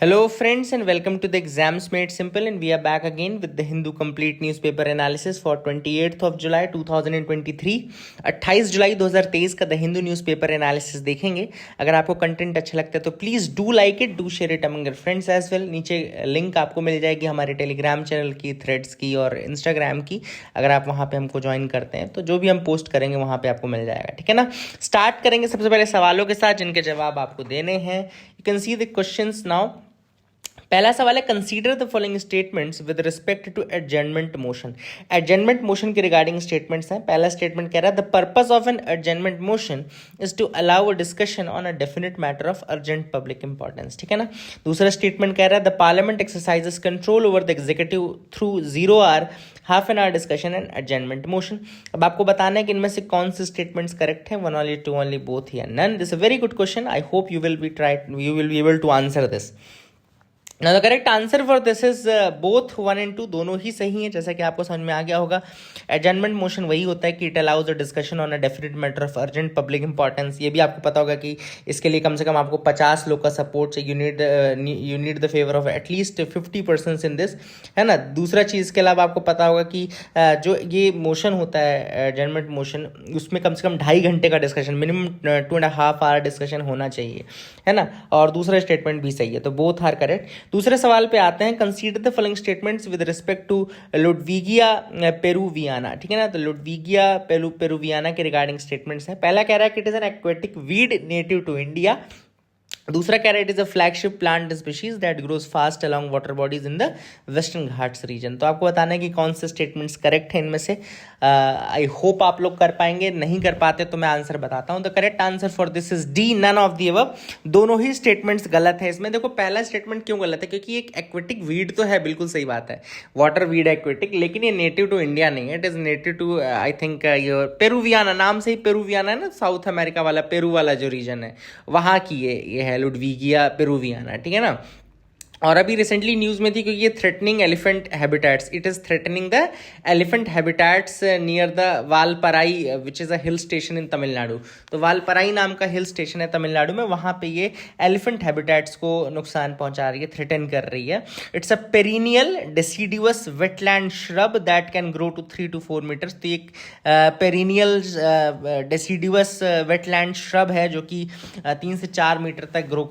Hello, friends, and welcome to the Exams Made Simple. And we are back again with the Hindu Complete Newspaper Analysis for 28th of July 2023. 28 जुलाई 2023 का the Hindu newspaper analysis देखेंगे. अगर आपको content अच्छा लगता है तो please do like it, do share it among your friends as well. नीचे link आपको मिल जाएगी हमारे टेलीग्राम चैनल की, थ्रेड्स की और इंस्टाग्राम की. अगर आप वहाँ पे हमको ज्वाइन करते हैं तो जो भी हम पोस्ट करेंगे वहाँ पे आपको मिल जाएगा. ठीक है ना. स्टार्ट करेंगे सबसे पहले सवालों के साथ जिनके जवाब आपको देने हैं. You can see the questions now. पहला सवाल है, consider the following statements with respect to adjournment motion. एडजर्नमेंट मोशन के रिगार्डिंग स्टेटमेंट्स हैं. पहला स्टेटमेंट कह रहा है the purpose of an adjournment motion is to allow a discussion on a definite matter of urgent public importance. ठीक है ना. दूसरा स्टेटमेंट कह रहा है the parliament exercises control over the executive through 0 hour half an hour discussion and adjournment motion. अब आपको बताना है कि इनमें से कौन से स्टेटमेंट्स करेक्ट हैं. 1 only, 2 only, both या none. This a very good question. I hope you will be able to answer this. Now the correct answer for this is both 1 and 2 दोनों ही सही हैं. जैसा कि आपको समझ में आ गया होगा, एडजर्नमेंट मोशन वही होता है कि it allows a discussion on a definite matter of urgent public importance. ये भी आपको पता होगा कि इसके लिए कम से कम आपको 50 लोग का सपोर्ट चाहिए. You need the favour of at least 50% in this, है ना. दूसरा चीज़ के अलावा आपको पता होगा कि जो ये मोशन होता है एडजर्नमेंट मोशन, उसमें कम से कम 2.5 घंटे का डिस्कशन, मिनिमम 2.5 आवर डिस्कशन होना चाहिए, है ना. और दूसरा स्टेटमेंट भी सही है, तो बोथ आर करेक्ट. दूसरे सवाल पे आते हैं. Consider the following statements with respect to Ludwigia peruviana. ठीक है ना. तो लुडविगिया पेरुवियाना के रिगार्डिंग स्टेटमेंट्स हैं. पहला कह रहा है कि it is an aquatic weed native to India. दूसरा कह रहा है it is a flagship plant species that grows fast along water bodies in the Western Ghats region. तो आपको बताना है कि कौन से स्टेटमेंट्स करेक्ट हैं इनमें से. आई होप आप लोग कर पाएंगे. नहीं कर पाते तो मैं आंसर बताता हूं. The correct answer for this is D, none of the above. दोनों ही स्टेटमेंट्स गलत है इसमें. देखो, पहला स्टेटमेंट क्यों गलत है, क्योंकि एक एक्वेटिक वीड तो है, बिल्कुल सही बात है, वाटर वीड एक्वेटिक, लेकिन ये नेटिव टू इंडिया नहीं है. It is native to I think peruviana. नाम से ही पेरुवियाना है ना, साउथ अमेरिका वाला, पेरू वाला जो रीजन है वहाँ की ये है लुडविगिया पेरुवियाना. ठीक है ना. और अभी रिसेंटली न्यूज़ में थी क्योंकि ये threatening elephant habitats, it is threatening the elephant habitats near the Valparai which is a hill station इन तमिलनाडु. तो वालपराई नाम का हिल स्टेशन है तमिलनाडु में, वहाँ पे ये एलिफेंट हैबिटेट्स को नुकसान पहुँचा रही है, थ्रेटन कर रही है. It's a perennial deciduous wetland shrub that can grow to 3 to 4 metres. तो एक पेरिनियल डेसिडुअस वेटलैंड श्रब है जो कि 3 से 4 मीटर तक ग्रो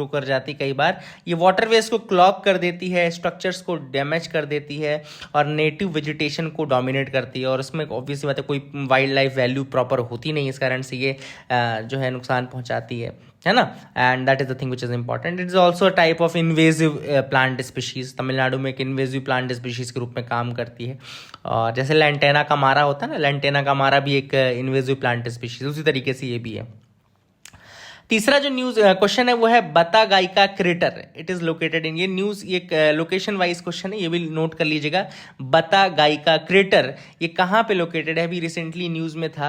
कर जाती है. कई बार ये वाटरवेज को क्लॉग कर देती है, स्ट्रक्चर्स को डैमेज कर देती है और नेटिव वेजिटेशन को डोमिनेट करती है. और उसमें ऑब्वियसली बात है कोई वाइल्ड लाइफ वैल्यू प्रॉपर होती नहीं, इस कारण से ये जो है नुकसान पहुंचाती है ना. And that is the thing which is important. It is also a type of invasive plant species. Tamil Nadu में एक इन्वेजिव प्लांट स्पीशीज के रूप में काम करती है. और जैसे लैंटेना का मारा होता है ना, लैंटेना का मारा भी एक इन्वेजिव प्लांट स्पीशीज, उसी तरीके से ये भी है. तीसरा जो न्यूज क्वेश्चन है वो है Batagaika crater. It is located in, ये न्यूज एक लोकेशन वाइज क्वेश्चन है, ये भी नोट कर लीजिएगा. बतागाइका क्रेटर ये कहाँ पे लोकेटेड है, अभी रिसेंटली न्यूज में था.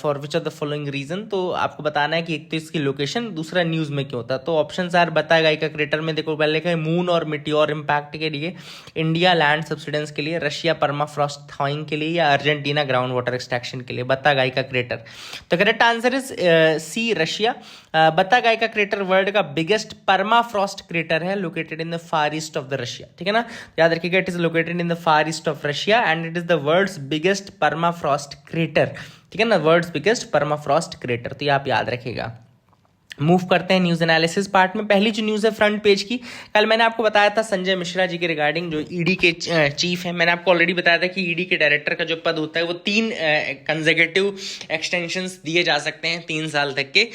For which of the following reason. तो आपको बताना है कि एक तो इसकी लोकेशन, दूसरा न्यूज में क्यों था. तो ऑप्शंस आर बतागाइका क्रेटर में देखो पहले का मून और मिटियोर इम्पैक्ट के लिए, इंडिया लैंड सब्सिडेंस के लिए, रशिया परमाफ्रॉस्ट थॉइंग के लिए, या अर्जेंटीना ग्राउंड वाटर एक्सट्रैक्शन के लिए. Batagaika crater. तो correct answer is C, Russia. Batagaika crater world का बिगेस्ट परमाफ्रॉस्ट क्रेटर है, located in the far east of the Russia. ठीक है ना. याद रखिएगा, it is located in the far east of Russia and it is the world's biggest permafrost crater. ठीक है ना, वर्ल्ड्स बिगेस्ट परमाफ्रॉस्ट क्रेटर. तो ये आप याद रखिएगा. मूव करते हैं न्यूज एनालिसिस पार्ट में. पहली जो न्यूज है फ्रंट पेज की, कल मैंने आपको बताया था संजय मिश्रा जी के रिगार्डिंग, जो ईडी के चीफ है. मैंने आपको ऑलरेडी बताया था कि ईडी के डायरेक्टर का जो पद होता है वो 3 कंसेक्यूटिव एक्सटेंशंस दिए जा सकते हैं 3 साल तक के.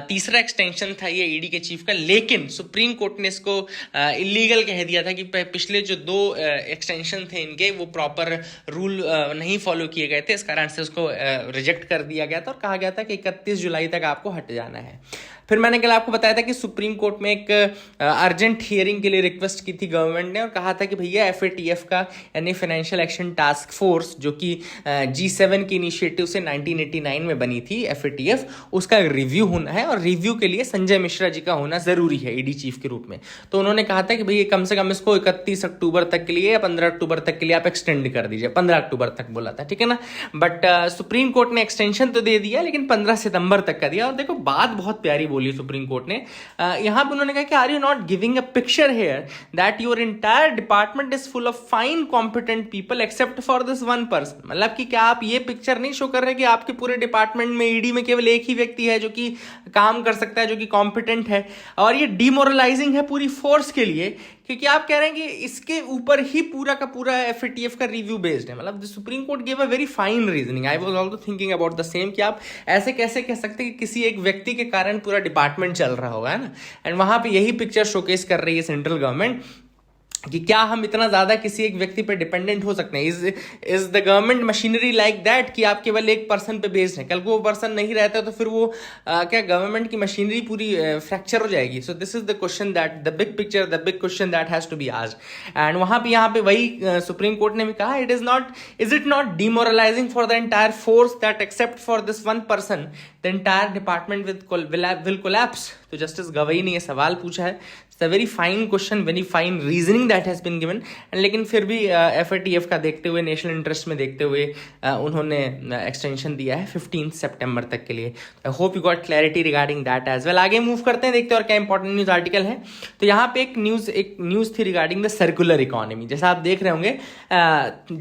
तीसरा एक्सटेंशन था ये ईडी के चीफ का, लेकिन सुप्रीम कोर्ट ने इसको इलीगल कह दिया था कि पिछले जो 2 एक्सटेंशन थे इनके वो प्रॉपर रूल नहीं फॉलो किए गए थे. इस कारण से उसको रिजेक्ट कर दिया गया था और कहा गया था कि 31 जुलाई तक आपको हट जाना है. फिर मैंने कल आपको बताया था कि सुप्रीम कोर्ट में एक अर्जेंट हियरिंग के लिए रिक्वेस्ट की थी गवर्नमेंट ने और कहा था कि भैया FATF का यानी फाइनेंशियल एक्शन टास्क फोर्स, जो कि G7 की इनिशिएटिव से 1989 में बनी थी FATF, उसका रिव्यू होना है और रिव्यू के लिए संजय मिश्रा जी का होना जरूरी है ईडी चीफ के रूप में. तो उन्होंने कहा था कि भैया कम से कम इसको 31 अक्टूबर तक के लिए या 15 अक्टूबर तक के लिए आप एक्सटेंड कर दीजिए. 15 अक्टूबर तक बोला था, ठीक है ना. बट सुप्रीम कोर्ट ने एक्सटेंशन तो दे दिया लेकिन 15 सितंबर तक का दिया. और देखो बात बहुत प्यारी बोली सुप्रीम कोर्ट ने। यहाँ पे उन्होंने कहा कि are you not giving a picture here that your entire department is full of fine competent people except for this one person. मतलब कि क्या आप ये पिक्चर नहीं शो कर रहे कि आपके पूरे डिपार्टमेंट में, ईडी में केवल एक ही व्यक्ति है जो कि काम कर सकता है, जो कि कॉम्पिटेंट है, और ये डिमोरलाइजिंग है पूरी फोर्स के लिए, क्योंकि आप कह रहे हैं कि इसके ऊपर ही पूरा का पूरा एफएटीएफ का रिव्यू बेस्ड है। मतलब the supreme court give a very fine reasoning. I was also thinking about the same कि आप ऐसे कैसे कह सकते हैं कि किसी एक व्यक्ति के कारण पूरा डिपार्टमेंट चल रहा होगा, है ना। एंड वहां पे यही पिक्चर शोकेस कर रही है सेंट्रल गवर्नमेंट कि क्या हम इतना ज्यादा किसी एक व्यक्ति पे डिपेंडेंट हो सकते हैं। Is the government machinery like that कि आप केवल एक पर्सन पे बेस्ड है, कल को वो पर्सन नहीं रहता तो फिर वो क्या गवर्नमेंट की मशीनरी पूरी फ्रैक्चर हो जाएगी। So this is the question that the big picture, the big question that has to be asked. And वहां पे यहाँ पे वही सुप्रीम कोर्ट ने भी कहा, is it not demoralising for the entire force that except for this one person the entire department will collapse. तो justice Gavai ने ये सवाल पूछा है। It's a very fine question, very fine reasoning that has been given. And लेकिन फिर भी FATF का देखते हुए, नेशनल इंटरेस्ट में देखते हुए उन्होंने एक्सटेंशन दिया है 15 सितंबर तक के लिए। I hope you got clarity regarding that as well. आगे मूव करते हैं, देखते हैं और क्या इंपॉर्टेंट न्यूज आर्टिकल है। तो यहाँ पे एक न्यूज थी रिगार्डिंग द सर्कुलर इकोनॉमी। जैसा आप देख रहे होंगे,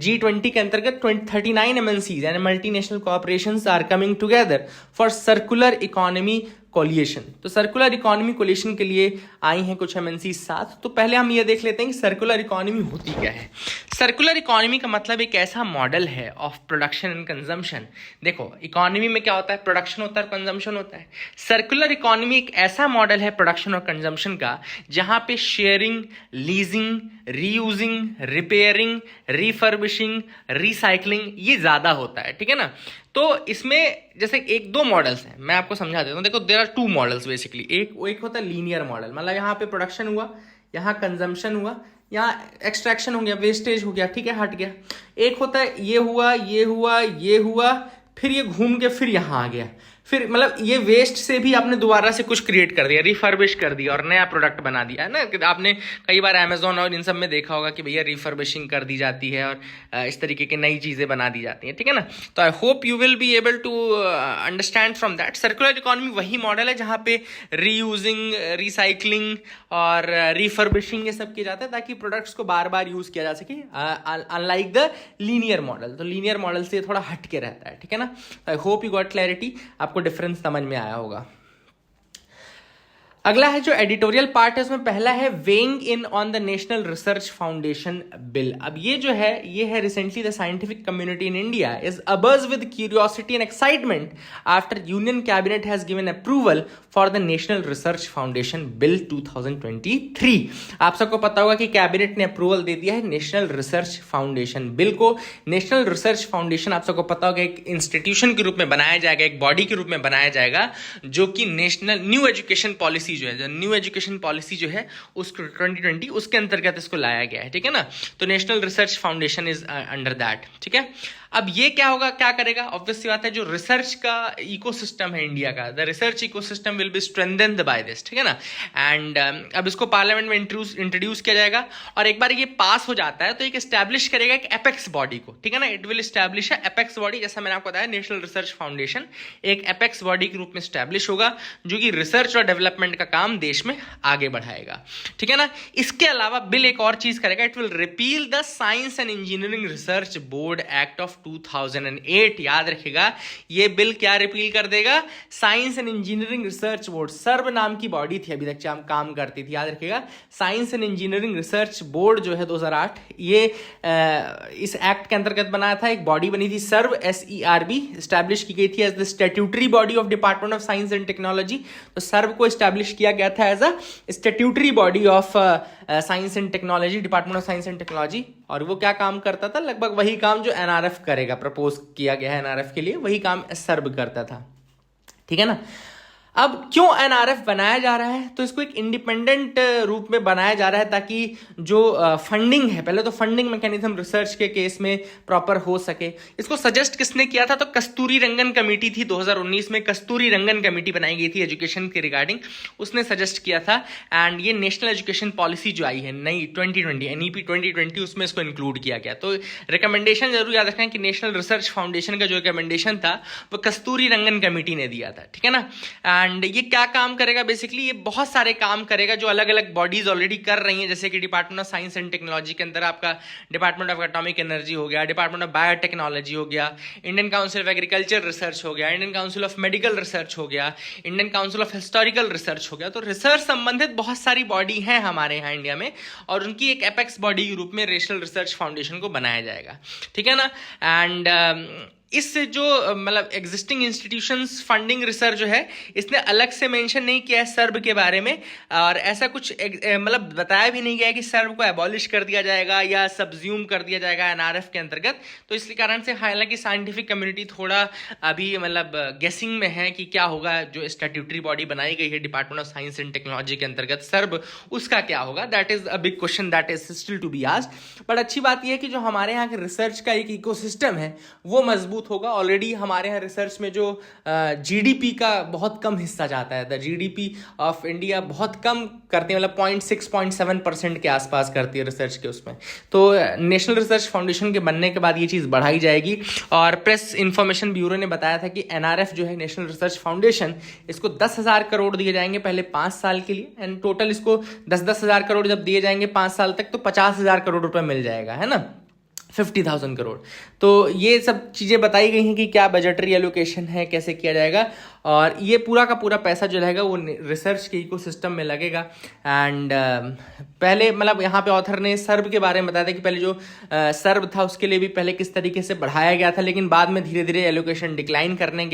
G20 के अंतर्गत 39 MNCs यानी multinational corporations are coming together for circular economy coalition. तो सर्कुलर इकोनॉमी कोलिएशन के लिए आई हैं कुछ एमएनसी साथ। तो पहले हम ये देख लेते हैं कि सर्कुलर इकोनॉमी होती क्या है। सर्कुलर इकोनॉमी का मतलब एक ऐसा मॉडल है ऑफ प्रोडक्शन एंड कंजम्पशन। देखो, इकोनॉमी में क्या होता है, प्रोडक्शन होता है, कंजम्पशन होता है। सर्कुलर इकोनॉमी एक ऐसा मॉडल है प्रोडक्शन और कंजम्पशन का जहां पे sharing, leasing, reusing, repairing, refurbishing, recycling ये ज्यादा होता है, ठीक है ना। तो इसमें जैसे एक दो मॉडल्स हैं, मैं आपको समझा देता हूँ। देखो, there are two models basically. एक होता है लीनियर मॉडल, मतलब यहाँ पे प्रोडक्शन हुआ, यहाँ कंजम्पशन हुआ, यहाँ एक्सट्रैक्शन हो गया, वेस्टेज हो गया, ठीक है, हट गया। एक होता है ये हुआ, ये हुआ, ये हुआ, फिर ये घूम के फिर यहाँ आ गया, फिर मतलब ये वेस्ट से भी आपने दोबारा से कुछ क्रिएट कर दिया, रिफर्बिश कर दिया और नया प्रोडक्ट बना दिया, है ना। आपने कई बार अमेजोन और इन सब में देखा होगा कि भैया रिफर्बिशिंग कर दी जाती है और इस तरीके की नई चीजें बना दी जाती हैं, ठीक है ना। तो I hope you will be able to understand from that. Circular economy वही मॉडल है जहाँ पे रीयूजिंग, रिसाइकलिंग और रिफर्बिशिंग ये सब किया जाता है ताकि प्रोडक्ट्स को बार बार यूज किया जा सके, अनलाइक द लीनियर मॉडल। तो लीनियर मॉडल से थोड़ा हट के रहता है, ठीक है ना। आई होप यू गॉट क्लैरिटी, आपको डिफरेंस समझ में आया होगा। अगला है जो एडिटोरियल पार्ट है, उसमें पहला है weighing in on the National Research Foundation Bill. अब ये जो है, ये है recently the scientific community in India is abuzz with curiosity and excitement after Union Cabinet has given approval for the National Research Foundation Bill 2023। आप सबको पता होगा कि कैबिनेट ने अप्रूवल दे दिया है नेशनल रिसर्च फाउंडेशन बिल को। नेशनल रिसर्च फाउंडेशन आप सबको पता होगा एक इंस्टीट्यूशन के रूप में बनाया जाएगा, एक बॉडी के रूप में बनाया जाएगा, जो कि नेशनल न्यू एजुकेशन पॉलिसी जो है, न्यू एजुकेशन पॉलिसी जो है उसको 2020 उसके अंतर्गत इसको लाया गया है, ठीक है ना। तो national Research foundation is under that, ठीक है। अब ये क्या होगा, क्या करेगा, ऑब्वियस सी बात है, जो रिसर्च का इकोसिस्टम है इंडिया का, the research ecosystem will be strengthened by this, ठीक है ना। एंड अब इसको पार्लियामेंट में इंट्रोड्यूस किया जाएगा और एक बार ये पास हो जाता है तो एक एस्टैब्लिश करेगा एक एपेक्स बॉडी को, ठीक है ना। It will establish apex body, जैसा मैंने आपको बताया नेशनल रिसर्च फाउंडेशन एक एपेक्स बॉडी के रूप में एस्टैब्लिश होगा जो कि रिसर्च और डेवलपमेंट का काम देश में आगे बढ़ाएगा, ठीक है ना। इसके अलावा बिल एक और चीज करेगा, it will repeal the science and engineering research board act of 2008। याद रखिएगा, ये बिल क्या रिपील कर देगा, science and engineering research board, सर्व नाम की बॉडी थी अभी तक काम करती थी, याद रखिएगा। Science and engineering research board जो है 2008, ये इस एक्ट के अंतर्गत बनाया था, एक बॉडी बनी थी सर्व, SERB स्टैब्लिश की गई थी as the statutory body of department of science and technology. तो सर्व को स्टैब्लिश किया गया था as a statutory body of science and technology, department of science and technology. और वो क्या काम करता था, लगभग वही काम जो NRF करेगा, प्रपोज किया गया है NRF के लिए, वही काम सर्व करता था, ठीक है ना। अब क्यों NRF बनाया जा रहा है, तो इसको एक इंडिपेंडेंट रूप में बनाया जा रहा है ताकि जो फंडिंग है, पहले तो फंडिंग मैकेनिज्म रिसर्च के केस में प्रॉपर हो सके। इसको सजेस्ट किसने किया था, तो कस्तूरी रंगन कमेटी थी, 2019 में कस्तूरी रंगन कमेटी बनाई गई थी एजुकेशन के रिगार्डिंग, उसने सजेस्ट किया था। एंड ये नेशनल एजुकेशन पॉलिसी जो आई है नई 2020 NEP 2020, उसमें इसको इंक्लूड किया गया। तो रिकमेंडेशन जरूर याद रखें कि नेशनल रिसर्च फाउंडेशन का जो रिकमेंडेशन था वो कस्तूरी रंगन कमेटी ने दिया था, ठीक है ना। एंड ये क्या काम करेगा बेसिकली, ये बहुत सारे काम करेगा जो अलग अलग बॉडीज ऑलरेडी कर रही हैं, जैसे कि department of science and technology के अंदर आपका डिपार्टमेंट ऑफ एटॉमिक एनर्जी हो गया, डिपार्टमेंट ऑफ बायोटेक्नोलॉजी हो गया, Indian council of agriculture research हो गया, Indian council of medical research हो गया, Indian council of historical research हो गया। तो रिसर्च संबंधित बहुत सारी बॉडी हैं हमारे यहाँ इंडिया में, और उनकी एक एपेक्स बॉडी के रूप में नेशनल रिसर्च फाउंडेशन को बनाया जाएगा, ठीक है ना। एंड इससे जो मतलब एग्जिस्टिंग इंस्टीट्यूशंस फंडिंग रिसर्च जो है, इसने अलग से मेंशन नहीं किया है सर्ब के बारे में, और ऐसा कुछ मतलब बताया भी नहीं गया है कि सर्ब को एबॉलिश कर दिया जाएगा या सब्ज्यूम कर दिया जाएगा एनआरएफ के अंतर्गत। तो इस कारण से हालांकि साइंटिफिक कम्युनिटी थोड़ा अभी मतलब गेसिंग में है कि क्या होगा। जो स्टैट्यूटरी बॉडी बनाई गई है department of science and technology के अंतर्गत सर्ब, उसका क्या होगा, that is a big question that is still to be asked. But अच्छी बात यह है कि जो हमारे यहाँ के रिसर्च का एक इकोसिस्टम है वो मजबूत होगा। ऑलरेडी हमारे यहाँ रिसर्च में जो जीडीपी का बहुत कम हिस्सा जाता है, द जीडीपी ऑफ इंडिया बहुत कम करती है, मतलब 0.6-0.7% के आसपास करती है रिसर्च के उसमें। तो नेशनल रिसर्च फाउंडेशन के बनने के बाद ये चीज़ बढ़ाई जाएगी। और प्रेस इंफॉर्मेशन ब्यूरो ने बताया था कि एनआरएफ जो है नेशनल रिसर्च फाउंडेशन, इसको 10,000 करोड़ दिए जाएंगे पहले 5 साल के लिए, एंड टोटल इसको 10-10 हज़ार करोड़ जब दिए जाएंगे 5 साल तक, तो 50,000 करोड़ रुपए मिल जाएगा, है ना, 50,000 करोड़। तो ये सब चीज़ें बताई गई हैं कि क्या बजटरी एलोकेशन है, कैसे किया जाएगा, और ये पूरा का पूरा पैसा जो रहेगा वो रिसर्च के इकोसिस्टम में लगेगा। एंड पहले मतलब यहाँ पे ऑथर ने सर्ब के बारे में बताया था कि पहले जो सर्ब था उसके लिए भी पहले किस तरीके से बढ़ाया गया था, लेकिन बाद में धीरे धीरे एलोकेशन डिक्लाइन करने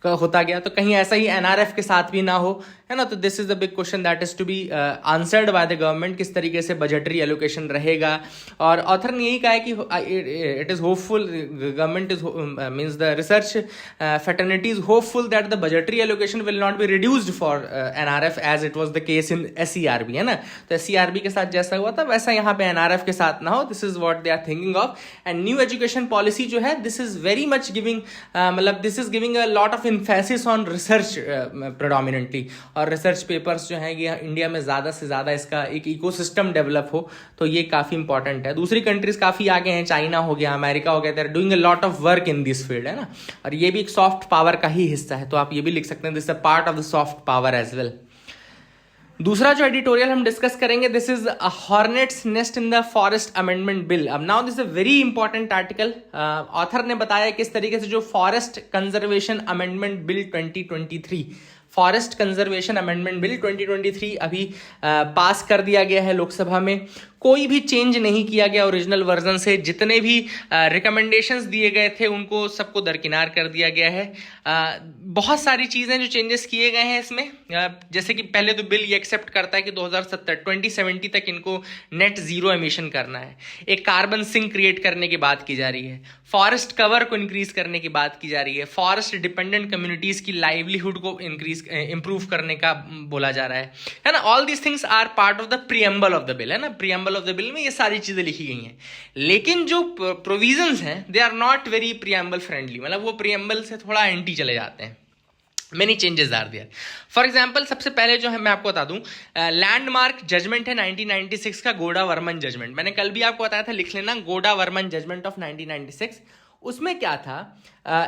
होता गया। तो कहीं ऐसा ही एनआरएफ के साथ भी ना हो, है ना। तो this is the big question that is to be answered by the government, किस तरीके से बजटरी एलोकेशन रहेगा। और ऑथर ने यही कहा है कि it is hopeful, government is means the research fraternity is hopeful that the budgetary allocation will not be reduced for NRF as it was the case in SERB, है ना। तो SERB के साथ जैसा हुआ था वैसा यहाँ पे NRF के साथ ना हो, this is what they are thinking of। and new education policy जो है, this is very much giving मतलब this is giving a lot of emphasis on research predominantly, और research papers जो है ये इंडिया में ज़्यादा से ज़्यादा इसका एक इकोसिस्टम डेवलप हो, तो ये काफ़ी इंपॉर्टेंट है। दूसरी कंट्रीज काफ़ी आगे हैं, चाइना हो गया, अमेरिका हो गया, they are doing a lot of work in this field, है ना। और ये भी एक सॉफ्ट पावर का ही हिस्सा है, तो आप ये भी लिख सकते हैं this is a part of the soft power as well. दूसरा जो एडिटोरियल हम डिस्कस करेंगे, this is a hornet's nest in the forest amendment bill. अब now this is a very important article. Author ने बताया किस तरीके से जो forest conservation amendment bill 2023, forest conservation amendment bill 2023 अभी पास कर दिया गया है लोकसभा में। कोई भी चेंज नहीं किया गया ओरिजिनल वर्जन से, जितने भी रिकमेंडेशंस दिए गए थे उनको सबको दरकिनार कर दिया गया है। बहुत सारी चीज़ें जो चेंजेस किए गए हैं इसमें, जैसे कि पहले तो बिल ये एक्सेप्ट करता है कि 2070 तक इनको नेट जीरो एमिशन करना है, एक कार्बन सिंक क्रिएट करने की बात की जा रही है, फॉरेस्ट कवर को इंक्रीज करने की बात की जा रही है, फॉरेस्ट डिपेंडेंट कम्युनिटीज की लाइवलीहुड को इंप्रूव करने का बोला जा रहा है ना। All these things are part of the preamble of the bill, है ना। प्रीएम्बल ऑफ द बिल में ये सारी चीजें लिखी गई हैं, लेकिन जो प्रोविजंस हैं they are not very preamble friendly, मतलब वो प्रीएम्बल से थोड़ा एंटी चले जाते हैं। Many changes are there. For example सबसे पहले जो है मैं आपको बता दूं, लैंडमार्क जजमेंट है 1996 का, गोडा वर्मन जजमेंट। मैंने कल भी आपको बताया था, लिख लेना, गोडा वर्मन जजमेंट ऑफ 1996। उसमें क्या था,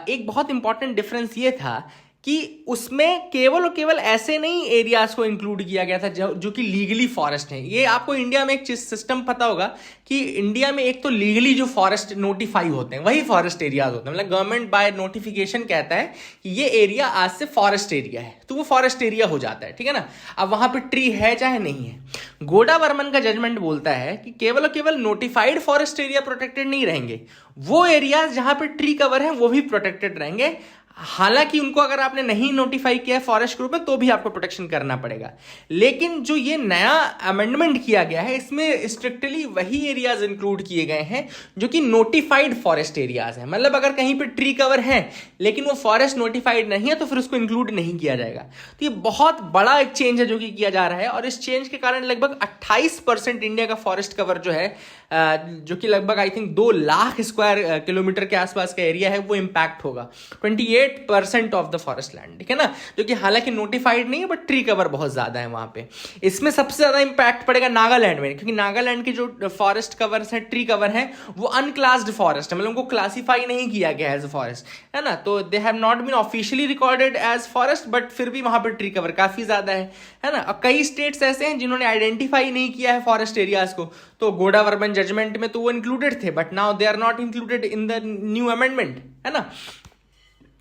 एक बहुत इंपॉर्टेंट डिफरेंस ये था कि उसमें केवल और केवल ऐसे नहीं एरियाज को इंक्लूड किया गया था जो कि लीगली फॉरेस्ट हैं। ये आपको इंडिया में एक चीज सिस्टम पता होगा कि इंडिया में एक तो लीगली जो फॉरेस्ट नोटिफाई होते हैं वही फॉरेस्ट एरियाज होते हैं, मतलब गवर्नमेंट बाय नोटिफिकेशन कहता है कि ये एरिया आज से फॉरेस्ट एरिया है, तो वो फॉरेस्ट एरिया हो जाता है, ठीक है ना। अब वहां पे ट्री है चाहे नहीं है। गोडा वर्मन का जजमेंट बोलता है कि केवल और केवल नोटिफाइड फॉरेस्ट एरिया प्रोटेक्टेड नहीं रहेंगे, वो एरियाज जहां पे ट्री कवर है वो भी प्रोटेक्टेड रहेंगे। हालांकि उनको अगर आपने नहीं नोटिफाई किया है फॉरेस्ट ग्रुप में तो भी आपको प्रोटेक्शन करना पड़ेगा। लेकिन जो ये नया अमेंडमेंट किया गया है इसमें स्ट्रिक्टली वही एरियाज इंक्लूड किए गए हैं जो कि नोटिफाइड फॉरेस्ट एरियाज हैं। मतलब अगर कहीं पे ट्री कवर है लेकिन वो फॉरेस्ट नोटिफाइड नहीं है तो फिर उसको इंक्लूड नहीं किया जाएगा। तो ये बहुत बड़ा एक चेंज है जो कि किया जा रहा है, और इस चेंज के कारण लगभग 28% इंडिया का फॉरेस्ट कवर जो है, जो कि लगभग I think 2 lakh square kilometre के आसपास का एरिया है, वो इंपैक्ट होगा। 28 28% ऑफ द फॉरेस्ट लैंड, ठीक है ना, जो कि हालांकि नोटिफाइड नहीं है बट ट्री कवर बहुत ज्यादा है वहां पे। इसमें सबसे ज्यादा इंपैक्ट पड़ेगा नागालैंड में, क्योंकि नागालैंड की जो फॉरेस्ट कवर है, ट्री कवर है, वो अनक्लास्ड फॉरेस्ट है, मतलब उनको क्लासीफाई नहीं किया गया एज फॉरेस्ट, है ना। तो they have not been officially recorded as forest, but फिर भी वहां पर ट्री कवर काफी ज्यादा है ना। और कई स्टेट्स ऐसे हैं जिन्होंने आइडेंटिफाई नहीं किया है फॉरेस्ट एरियाज को, तो गोडावर्मन जजमेंट में तो वो इंक्लूडेड थे, but now they are not included in the new amendment, है ना।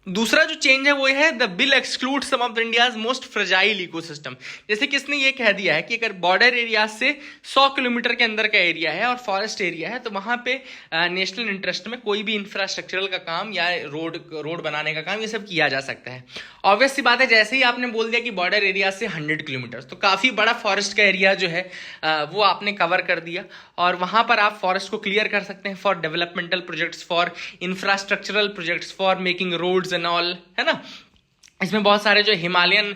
दूसरा जो चेंज है वो है the bill exclude some of the India's most fragile ecosystem. जैसे कि इसने ये कह दिया है कि अगर बॉर्डर एरिया से 100 किलोमीटर के अंदर का एरिया है और फॉरेस्ट एरिया है, तो वहां पे नेशनल इंटरेस्ट में कोई भी इंफ्रास्ट्रक्चरल का काम या रोड बनाने का काम, ये सब किया जा सकता है। ऑब्वियस सी बात है, जैसे ही आपने बोल दिया कि बॉर्डर एरिया से 100 किलोमीटर, तो काफी बड़ा फॉरेस्ट का एरिया जो है वो आपने कवर कर दिया, और वहां पर आप फॉरेस्ट को क्लियर कर सकते हैं for developmental projects, for infrastructural projects, for making roads and all, है ना। इसमें बहुत सारे जो Himalayan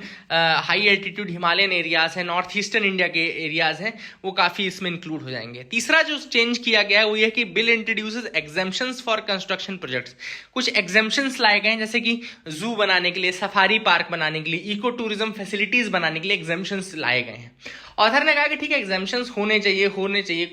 high altitude Himalayan areas हैं, नॉर्थ ईस्टर्न इंडिया के एरियाज हैं, वो काफी इसमें इंक्लूड हो जाएंगे। तीसरा जो चेंज किया गया है वो ये कि bill introduces exemptions for construction projects. कुछ एग्जेम्पशंस लाए गए हैं, जैसे कि जू बनाने के लिए, सफारी पार्क बनाने के लिए, इको टूरिज्म फैसिलिटीज बनाने के लिए एग्जेम्पशंस लाए गए हैं। ऑथर ने कहा कि ठीक है, एग्जेम्पशंस होने चाहिए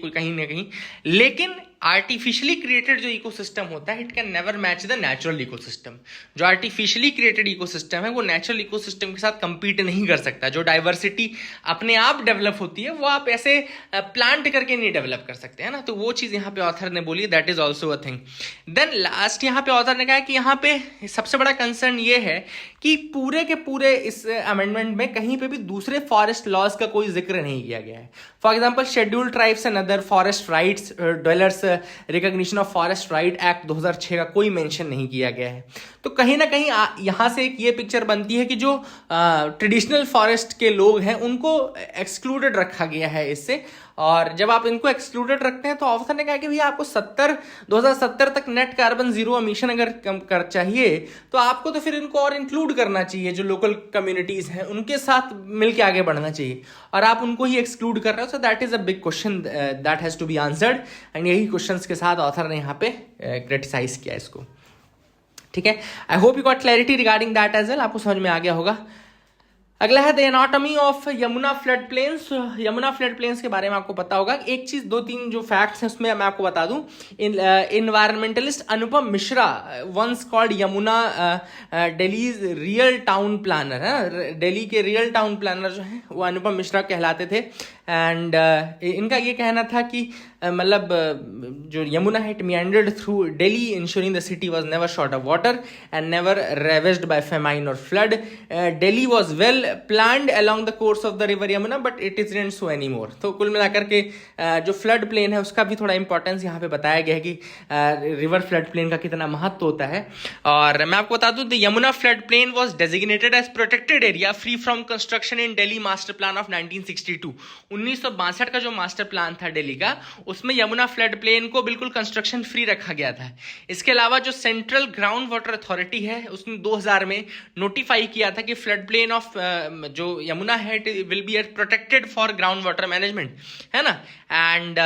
कहीं ना कहीं, लेकिन आर्टिफिशियली क्रिएटेड जो इकोसिस्टम होता है, it can never match the natural ecosystem. जो आर्टिफिशियली क्रिएटेड इकोसिस्टम है वो नेचुरल इकोसिस्टम के साथ कंपीट नहीं कर सकता। जो डाइवर्सिटी अपने आप डेवलप होती है वो आप ऐसे प्लांट करके नहीं डेवलप कर सकते, है ना। तो वो चीज यहाँ पे ऑथर ने बोली, that is also a thing. Then last यहाँ पे ऑथर ने कहा कि यहाँ पे सबसे बड़ा कंसर्न ये है कि पूरे के पूरे इस अमेंडमेंट में कहीं पे भी दूसरे फॉरेस्ट लॉज का कोई जिक्र नहीं किया गया है। For example scheduled tribes and other forest rights dwellers recognition of forest right act 2006 का कोई मेंशन नहीं किया गया है। तो कहीं ना कहीं यहां से एक ये पिक्चर बनती है कि जो ट्रेडिशनल फॉरेस्ट के लोग हैं उनको एक्सक्लूडेड रखा गया है इससे। और जब आप इनको एक्सक्लूडेड रखते हैं तो ऑथर ने कहा कि भैया आपको 2070 तक नेट कार्बन जीरो एमिशन अगर कम कर चाहिए, तो आपको तो फिर इनको और इंक्लूड करना चाहिए, जो लोकल कम्युनिटीज हैं उनके साथ मिलके आगे बढ़ना चाहिए, और आप उनको ही एक्सक्लूड कर रहे हो। So that is a big question that has to be answered, and यही क्वेश्चंस के साथ ऑथर ने यहाँ पे क्रिटिसाइज किया इसको, ठीक है। I hope you got clarity regarding that as well, आपको समझ में आ गया होगा। अगला है the anatomy of Yamuna flood plains. Yamuna flood plains के बारे में आपको पता होगा। एक चीज, दो तीन जो फैक्ट्स हैं उसमें मैं आपको बता दूं। Environmentalist Anupam Mishra once called Yamuna Delhi's real town planner है। दिल्ली के रियल टाउन प्लानर जो है वो अनुपम मिश्रा कहलाते थे। एंड इनका ये कहना था कि मतलब जो यमुना है it meandered through Delhi ensuring the city was never short of water and never ravaged by famine or flood. Delhi was well planned along the course of the river Yamuna but it isn't so anymore. तो कुल मिलाकर के जो flood plain है उसका भी थोड़ा importance यहाँ पे बताया गया है कि रिवर फ्लड प्लेन का कितना महत्व होता है। और मैं आपको बता दूं the Yamuna flood plane was designated as protected area free from construction in Delhi master plan of 1962. 1962 का जो मास्टर प्लान था दिल्ली का, उसमें यमुना फ्लड प्लेन को बिल्कुल कंस्ट्रक्शन फ्री रखा गया था। इसके अलावा जो सेंट्रल ग्राउंड वाटर अथॉरिटी है उसने 2000 में नोटिफाई किया था कि फ्लड प्लेन ऑफ जो यमुना है will be protected for ground water management, है ना। एंड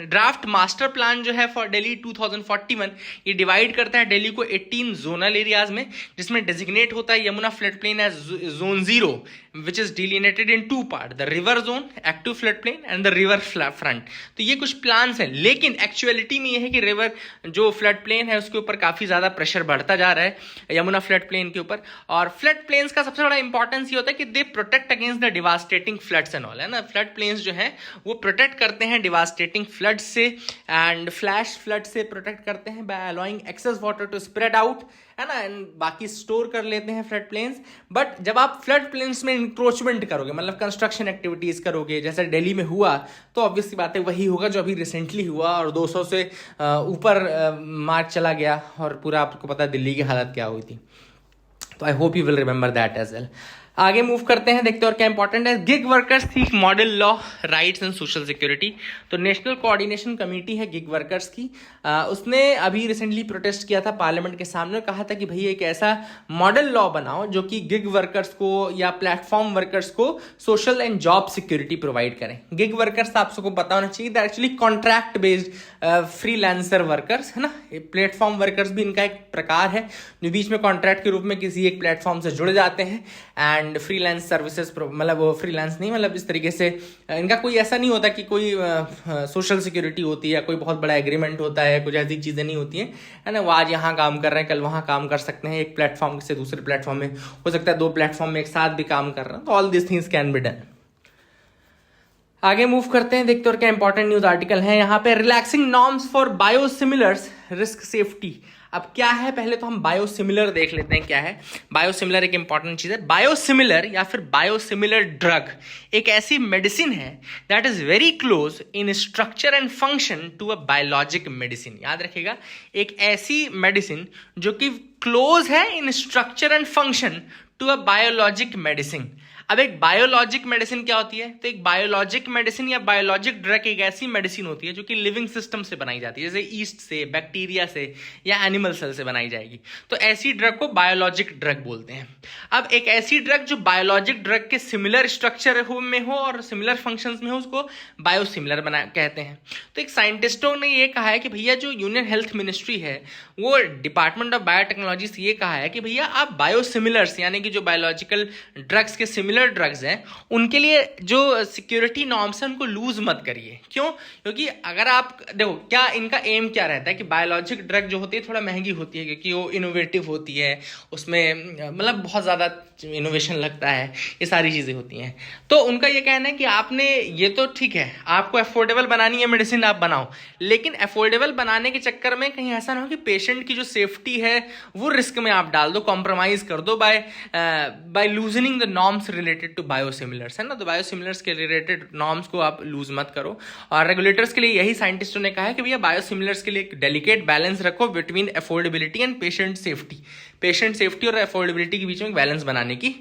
ड्राफ्ट मास्टर प्लान जो है फॉर दिल्ली 2041 ये डिवाइड करता है दिल्ली को 18 जोनल एरियाज में, जिसमें डेजिग्नेट होता है Yamuna flood plain as zone 0 which is delineated in two parts, the river zone, active flood plain and the river front. तो ये कुछ प्लान्स हैं, लेकिन एक्चुअलिटी में ये है कि रिवर जो फ्लड प्लेन है उसके ऊपर काफी ज्यादा प्रेशर बढ़ता जा रहा है यमुना फ्लड प्लेन के ऊपर। और फ्लड प्लेन्स का सबसे बड़ा इंपॉर्टेंस ये होता है कि they protect against the devastating floods and all, है ना। फ्लड प्लेन्स जो है वो प्रोटेक्ट करते हैं डिवास्टेटिंग फ्लड से एंड फ्लैश फ्लड से प्रोटेक्ट करते हैं by allowing access water to spread out, है ना, एंड बाकी स्टोर कर लेते हैं फ्लड प्लेन्स। बट जब आप फ्लड प्लेन्स में इंक्रोचमेंट करोगे, मतलब कंस्ट्रक्शन एक्टिविटीज करोगे जैसे दिल्ली में हुआ, तो ऑब्वियसली बात है वही होगा जो अभी रिसेंटली हुआ और 200 से ऊपर मार्क चला गया और पूरा आपको पता है दिल्ली की हालत क्या हुई थी। तो I hope you will remember that as well. आगे मूव करते हैं, देखते हैं और क्या इंपॉर्टेंट है। Gig workers seek model law rights and social security. तो नेशनल कोऑर्डिनेशन कमेटी है गिग वर्कर्स की, उसने अभी रिसेंटली प्रोटेस्ट किया था पार्लियामेंट के सामने, कहा था कि भाई एक ऐसा मॉडल लॉ बनाओ जो कि गिग वर्कर्स को या प्लेटफॉर्म वर्कर्स को social and job security provide करें। गिग वर्कर्स आप सबको पता होना चाहिए that actually contract based freelancer workers है ना। प्लेटफॉर्म वर्कर्स भी इनका एक प्रकार है जो बीच में कॉन्ट्रैक्ट के रूप में किसी एक प्लेटफॉर्म से जुड़ जाते हैं एंड फ्रीलांस सर्विसेज, मतलब वो फ्रीलांस नहीं, मतलब इस तरीके से इनका कोई ऐसा नहीं होता कि कोई सोशल सिक्योरिटी होती है या कोई बहुत बड़ा एग्रीमेंट होता है, कुछ ऐसी चीज़ें नहीं होती हैं, है ना। वो आज यहाँ काम कर रहे हैं, कल वहाँ काम कर सकते हैं, एक प्लेटफॉर्म से दूसरे प्लेटफॉर्म में, हो सकता है 2 प्लेटफॉर्म में एक साथ भी काम कर रहे हैं। तो all this things can be done. आगे मूव करते हैं, देखते और क्या इंपॉर्टेंट न्यूज आर्टिकल है यहाँ पे। Relaxing norms for biosimilars risk safety. अब क्या है, पहले तो हम बायोसिमिलर देख लेते हैं क्या है। बायोसिमिलर एक इंपॉर्टेंट चीज है। बायोसिमिलर या फिर बायोसिमिलर ड्रग एक ऐसी मेडिसिन है that is very close in structure and function to a biologic medicine. याद रखिएगा, एक ऐसी मेडिसिन जो कि क्लोज है in structure and function to a biologic medicine. अब एक बायोलॉजिक मेडिसिन क्या होती है, तो एक बायोलॉजिक मेडिसिन या बायोलॉजिक ड्रग एक ऐसी मेडिसिन होती है जो कि लिविंग सिस्टम से बनाई जाती है, जैसे ईस्ट से, बैक्टीरिया से या एनिमल सेल से बनाई जाएगी। तो ऐसी ड्रग को बायोलॉजिक ड्रग बोलते हैं। अब एक ऐसी ड्रग जो बायोलॉजिक ड्रग के सिमिलर स्ट्रक्चर में हो और सिमिलर फंक्शंस में हो, उसको बायोसिमिलर कहते हैं। तो एक साइंटिस्टों ने ये कहा है कि भैया जो यूनियन हेल्थ मिनिस्ट्री है वो डिपार्टमेंट ऑफ बायोटेक्नोलॉजी से ये कहा है कि भैया आप बायोसिमिलर्स यानी कि जो बायोलॉजिकल ड्रग्स के सिमिलर ड्रग्स हैं उनके लिए जो सिक्योरिटी नॉर्म्स हैं उनको लूज मत करिए। क्यों? क्योंकि अगर आप देखो क्या इनका एम क्या रहता है कि बायोलॉजिक ड्रग जो होती है थोड़ा महंगी होती है क्योंकि वो इनोवेटिव होती है, उसमें मतलब बहुत ज़्यादा इनोवेशन लगता है, ये सारी चीज़ें होती हैं। तो उनका ये कहना है कि आपने ये तो ठीक है, आपको अफोर्डेबल बनानी है मेडिसिन, आप बनाओ, लेकिन अफोर्डेबल बनाने के चक्कर में कहीं ऐसा ना हो कि पेशेंट की जो सेफ्टी है वो रिस्क में आप डाल दो, कॉम्प्रोमाइज कर दो by loosening the norms related to biosimilars, है ना। तो बायोसिमिलर्स के रिलेटेड नॉर्म्स को आप लूज मत करो। और रेगुलेटर्स के लिए यही साइंटिस्टों ने कहा है कि भैया बायोसिमिलर्स के लिए एक डेलिकेट बैलेंस रखो between affordability and patient safety. Patient safety और अफोर्डेबिलिटी के बीच में बैलेंस बनाने की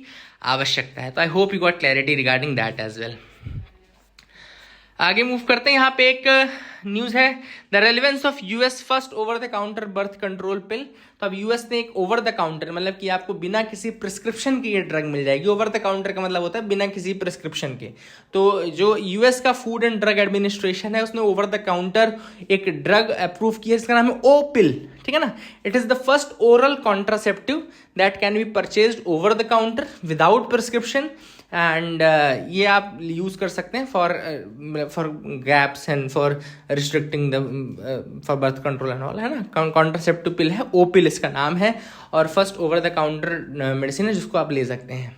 आवश्यकता है। तो I hope you got clarity regarding that as well. आगे मूव करते हैं, यहाँ पे एक न्यूज़ है, the relevance of US first over the counter birth control pill. तो अब यूएस ने एक ओवर द काउंटर, मतलब कि आपको बिना किसी प्रिस्क्रिप्शन के ये ड्रग मिल जाएगी। ओवर द काउंटर का मतलब होता है बिना किसी प्रिस्क्रिप्शन के। तो जो यूएस का फूड एंड ड्रग एडमिनिस्ट्रेशन है उसने ओवर द काउंटर एक ड्रग अप्रूव किया जिसका नाम है ओ पिल, ठीक है ना। It is the first oral contraceptive that can be purchased over the counter without prescription and ये आप यूज़ कर सकते हैं for gaps and for restricting the for birth control and all, है ना। कॉन्ट्रासेप्टिव पिल है, ओ पिल इसका नाम है, और first over the counter medicine है जिसको आप ले सकते हैं।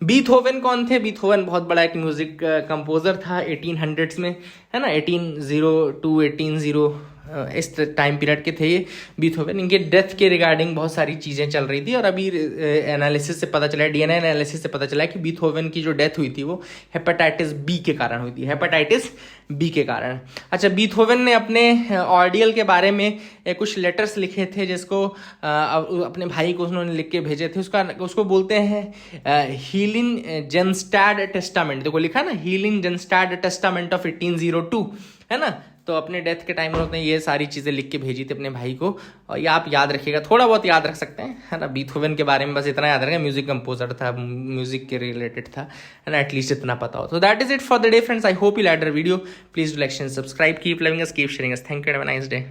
बीथोवन कौन थे? बीथोवन बहुत बड़ा एक म्यूजिक कंपोजर था 1800s में, है ना। 1802 1800 इस टाइम पीरियड के थे ये बीथोवन। इनके डेथ के रिगार्डिंग बहुत सारी चीज़ें चल रही थी और अभी एनालिसिस से पता चला है, डीएनए एनालिसिस से पता चला है कि बीथोवन की जो डेथ हुई थी वो हेपेटाइटिस बी के कारण हुई थी, हेपेटाइटिस बी के कारण। अच्छा, बीथोवन ने अपने ऑर्डियल के बारे में कुछ लेटर्स लिखे थे जिसको अपने भाई को उन्होंने लिख के भेजे थे। उसको बोलते हैं हीलिन जेनस्टैड टेस्टामेंट। देखो लिखा ना, हीलिन जेनस्टैड टेस्टामेंट ऑफ 1802, है ना। तो अपने डेथ के टाइम उन्होंने ये सारी चीज़ें लिख के भेजी थी अपने भाई को, और ये आप याद रखिएगा, थोड़ा बहुत याद रख सकते हैं, है ना। बीथोवन के बारे में बस इतना याद रखें, म्यूजिक कंपोजर था, म्यूजिक के रिलेटेड था, है ना, एटलीस्ट इतना पता हो। तो that is it for the day friends. I hope you like the video. Please do like and subscribe, keep loving us, keep sharing us. Thank you, have a nice day.